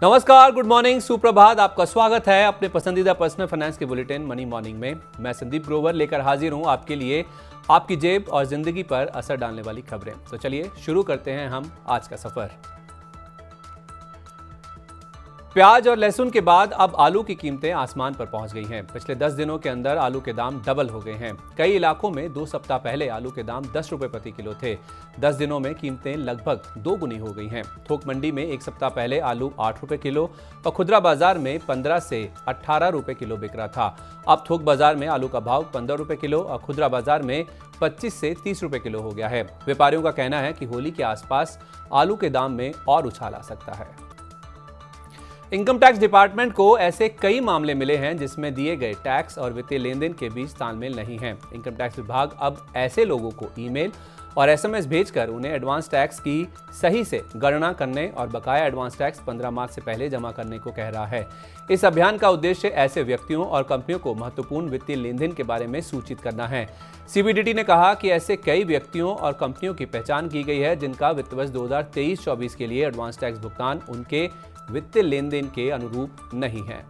नमस्कार, good morning, सुप्रभात। आपका स्वागत है अपने पसंदीदा पर्सनल फाइनेंस के बुलेटिन मनी मॉर्निंग में। मैं संदीप ग्रोवर लेकर हाजिर हूं आपके लिए आपकी जेब और जिंदगी पर असर डालने वाली खबरें। तो चलिए शुरू करते हैं हम आज का सफर। प्याज और लहसुन के बाद अब आलू की कीमतें आसमान पर पहुंच गई हैं। पिछले 10 दिनों के अंदर आलू के दाम डबल हो गए हैं। कई इलाकों में 2 सप्ताह पहले आलू के दाम 10 रुपए प्रति किलो थे। 10 दिनों में कीमतें लगभग 2 गुनी हो गई हैं। थोक मंडी में एक सप्ताह पहले आलू 8 रुपए किलो और खुदरा बाजार में 15 से 18 रुपए किलो बिक रहा था। अब थोक बाजार में आलू का भाव 15 रुपए किलो और खुदरा बाजार में 25 से 30 रुपए किलो हो गया है। व्यापारियों का कहना है कि होली के आसपास आलू के दाम में और उछाल आ सकता है। इनकम टैक्स डिपार्टमेंट को ऐसे कई मामले मिले हैं जिसमें दिए गए टैक्स और वित्तीय लेन देन के बीच तालमेल नहीं है। इनकम टैक्स विभाग अब ऐसे लोगों को ईमेल और एसएमएस भेजकर उन्हें एडवांस टैक्स की सही से गणना करने और बकाया एडवांस टैक्स 15 मार्च से पहले जमा करने को कह रहा है। इस अभियान का उद्देश्य ऐसे व्यक्तियों और कंपनियों को महत्वपूर्ण वित्तीय लेन देन के बारे में सूचित करना है। सीबीडीटी ने कहा कि ऐसे कई व्यक्तियों और कंपनियों की पहचान की गई है जिनका वित्त वर्ष 2023-24 के लिए एडवांस टैक्स भुगतान उनके वित्तीय लेन देन के अनुरूप नहीं है।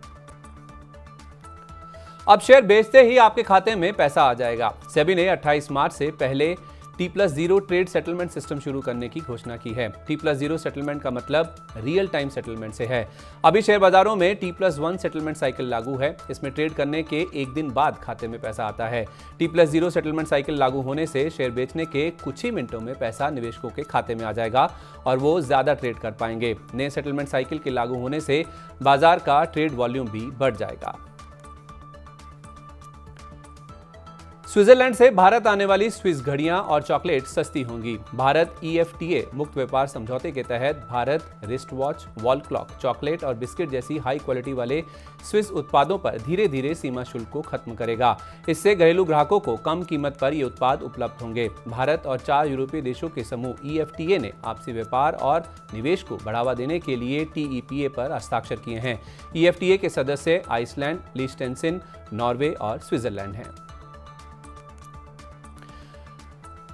अब शेयर बेचते ही आपके खाते में पैसा आ जाएगा। सेबी ने 28 मार्च से पहले T+0 ट्रेड सेटलमेंट सिस्टम शुरू करने की घोषणा की है। T+0 सेटलमेंट का मतलब रियल टाइम सेटलमेंट से है। अभी शेयर बाजारों में T+1 सेटलमेंट साइकिल लागू है। इसमें ट्रेड करने के एक दिन बाद खाते में पैसा आता है। T+0 सेटलमेंट साइकिल लागू होने से शेयर बेचने के कुछ ही मिनटों में पैसा निवेशकों के खाते में आ जाएगा और वो ज्यादा ट्रेड कर पाएंगे। नए सेटलमेंट साइकिल के लागू होने से बाजार का ट्रेड वॉल्यूम भी बढ़ जाएगा। स्विट्जरलैंड से भारत आने वाली स्विस घड़ियां और चॉकलेट सस्ती होंगी। भारत EFTA मुक्त व्यापार समझौते के तहत Bharat wrist watch, wall clock, chocolate और बिस्किट जैसी हाई क्वालिटी वाले स्विस उत्पादों पर धीरे धीरे सीमा शुल्क को खत्म करेगा। इससे घरेलू ग्राहकों को कम कीमत पर ये उत्पाद उपलब्ध होंगे। भारत और 4 यूरोपीय देशों के समूह EFTA ने आपसी व्यापार और निवेश को बढ़ावा देने के लिए TEPA पर हस्ताक्षर किए हैं। EFTA के सदस्य आइसलैंड, लिechtenstein, नॉर्वे और स्विट्जरलैंड हैं।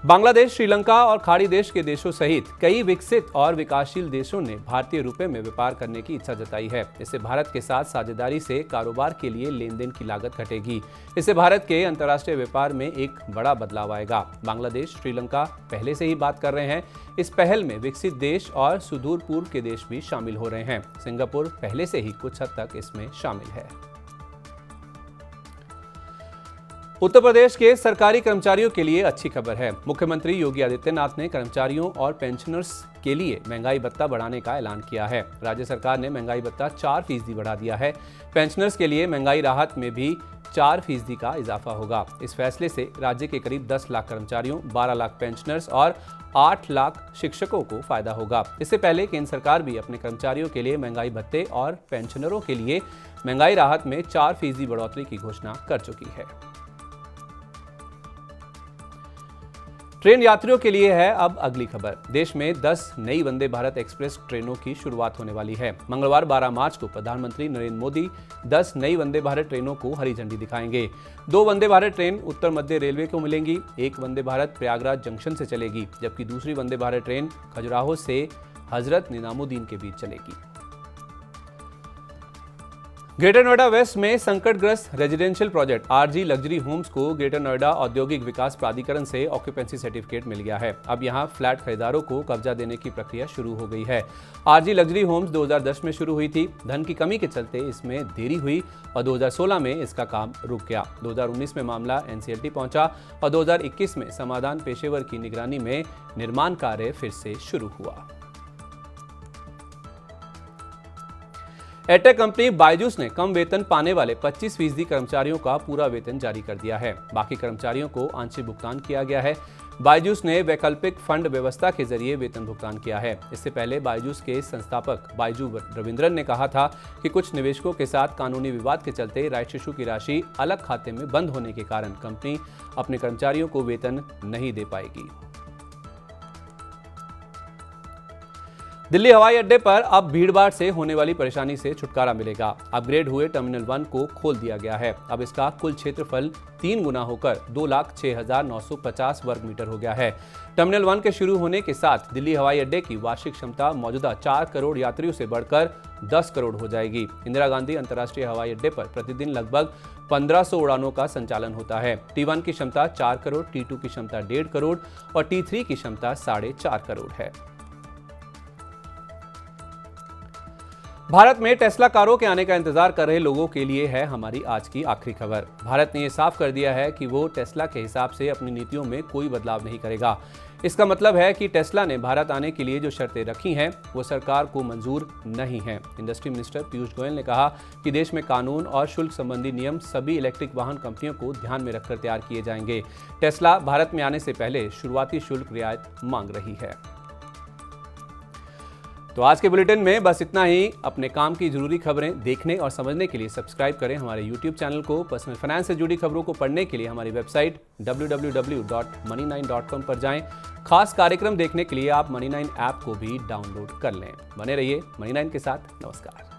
बांग्लादेश, श्रीलंका और खाड़ी देश के देशों सहित कई विकसित और विकासशील देशों ने भारतीय रुपए में व्यापार करने की इच्छा जताई है। इससे भारत के साथ साझेदारी से कारोबार के लिए लेन देन की लागत घटेगी। इससे भारत के अंतर्राष्ट्रीय व्यापार में एक बड़ा बदलाव आएगा। बांग्लादेश, श्रीलंका पहले से ही बात कर रहे हैं। इस पहल में विकसित देश और सुदूर पूर्व के देश भी शामिल हो रहे हैं। सिंगापुर पहले से ही कुछ हद तक इसमें शामिल है। उत्तर प्रदेश के सरकारी कर्मचारियों के लिए अच्छी खबर है। मुख्यमंत्री योगी आदित्यनाथ ने कर्मचारियों और पेंशनर्स के लिए महंगाई भत्ता बढ़ाने का ऐलान किया है। राज्य सरकार ने महंगाई भत्ता 4% बढ़ा दिया है। पेंशनर्स के लिए महंगाई राहत में भी 4% का इजाफा होगा। इस फैसले से राज्य के करीब 10 लाख कर्मचारियों, 12 लाख पेंशनर्स और 8 लाख शिक्षकों को फायदा होगा। इससे पहले केंद्र सरकार भी अपने कर्मचारियों के लिए महंगाई भत्ते और पेंशनरों के लिए महंगाई राहत में 4% बढ़ोतरी की घोषणा कर चुकी है। ट्रेन यात्रियों के लिए है अब अगली खबर। देश में 10 नई वंदे भारत एक्सप्रेस ट्रेनों की शुरुआत होने वाली है। मंगलवार 12 मार्च को प्रधानमंत्री नरेंद्र मोदी 10 नई वंदे भारत ट्रेनों को हरी झंडी दिखाएंगे। 2 वंदे भारत ट्रेन उत्तर मध्य रेलवे को मिलेंगी। एक वंदे भारत प्रयागराज जंक्शन से चलेगी, जबकि दूसरी वंदे भारत ट्रेन खजुराहो से हजरत निजामुद्दीन के बीच चलेगी। ग्रेटर नोएडा वेस्ट में संकटग्रस्त residential project RG luxury homes को ग्रेटर नोएडा औद्योगिक विकास प्राधिकरण से ऑक्यूपेंसी सर्टिफिकेट मिल गया है। अब यहां फ्लैट खरीदारों को कब्जा देने की प्रक्रिया शुरू हो गई है। RG लग्जरी होम्स 2010 में शुरू हुई थी। धन की कमी के चलते इसमें देरी हुई और 2016 में इसका काम रुक गया। 2019 में मामला NCLT पहुंचा और 2021 में समाधान पेशेवर की निगरानी में निर्माण कार्य फिर से शुरू हुआ। एडटेक कंपनी बायजूस ने कम वेतन पाने वाले 25% कर्मचारियों का पूरा वेतन जारी कर दिया है। बाकी कर्मचारियों को आंशिक भुगतान किया गया है। बायजूस ने वैकल्पिक फंड व्यवस्था के जरिए वेतन भुगतान किया है। इससे पहले बायजूस के संस्थापक बायजू रविंद्रन ने कहा था कि कुछ निवेशकों के साथ कानूनी विवाद के चलते राइट इशू की राशि अलग खाते में बंद होने के कारण कंपनी अपने कर्मचारियों को वेतन नहीं दे पाएगी। दिल्ली हवाई अड्डे पर अब भीड़भाड़ से होने वाली परेशानी से छुटकारा मिलेगा। अपग्रेड हुए टर्मिनल 1 को खोल दिया गया है। अब इसका कुल क्षेत्रफल 3 गुना होकर 2,06,950 वर्ग मीटर हो गया है। टर्मिनल 1 के शुरू होने के साथ दिल्ली हवाई अड्डे की वार्षिक क्षमता मौजूदा 4 करोड़ यात्रियों से बढ़कर 10 करोड़ हो जाएगी। इंदिरा गांधी अंतर्राष्ट्रीय हवाई अड्डे पर प्रतिदिन लगभग 1500 उड़ानों का संचालन होता है। T1 की क्षमता 4 करोड़, T2 की क्षमता 1.5 करोड़ और T3 की क्षमता 4.5 करोड़ है। भारत में टेस्ला कारों के आने का इंतजार कर रहे लोगों के लिए है हमारी आज की आखिरी खबर। भारत ने यह साफ कर दिया है कि वो टेस्ला के हिसाब से अपनी नीतियों में कोई बदलाव नहीं करेगा। इसका मतलब है कि टेस्ला ने भारत आने के लिए जो शर्तें rखी हैं वो सरकार को मंजूर नहीं है। इंडस्ट्री मिनिस्टर पीयूष गोयल ने कहा कि देश में कानून और शुल्क संबंधी नियम सभी इलेक्ट्रिक वाहन कंपनियों को ध्यान में रखकर तैयार किए जाएंगे। टेस्ला भारत में आने से पहले शुरुआती शुल्क रियायत मांग रही है। तो आज के बुलेटिन में बस इतना ही। अपने काम की जरूरी खबरें देखने और समझने के लिए सब्सक्राइब करें हमारे YouTube चैनल को। पर्सनल फाइनेंस से जुड़ी खबरों को पढ़ने के लिए हमारी वेबसाइट www.money9.com पर जाएं। खास कार्यक्रम देखने के लिए आप Money9 ऐप को भी डाउनलोड कर लें। बने रहिए Money9 के साथ। नमस्कार।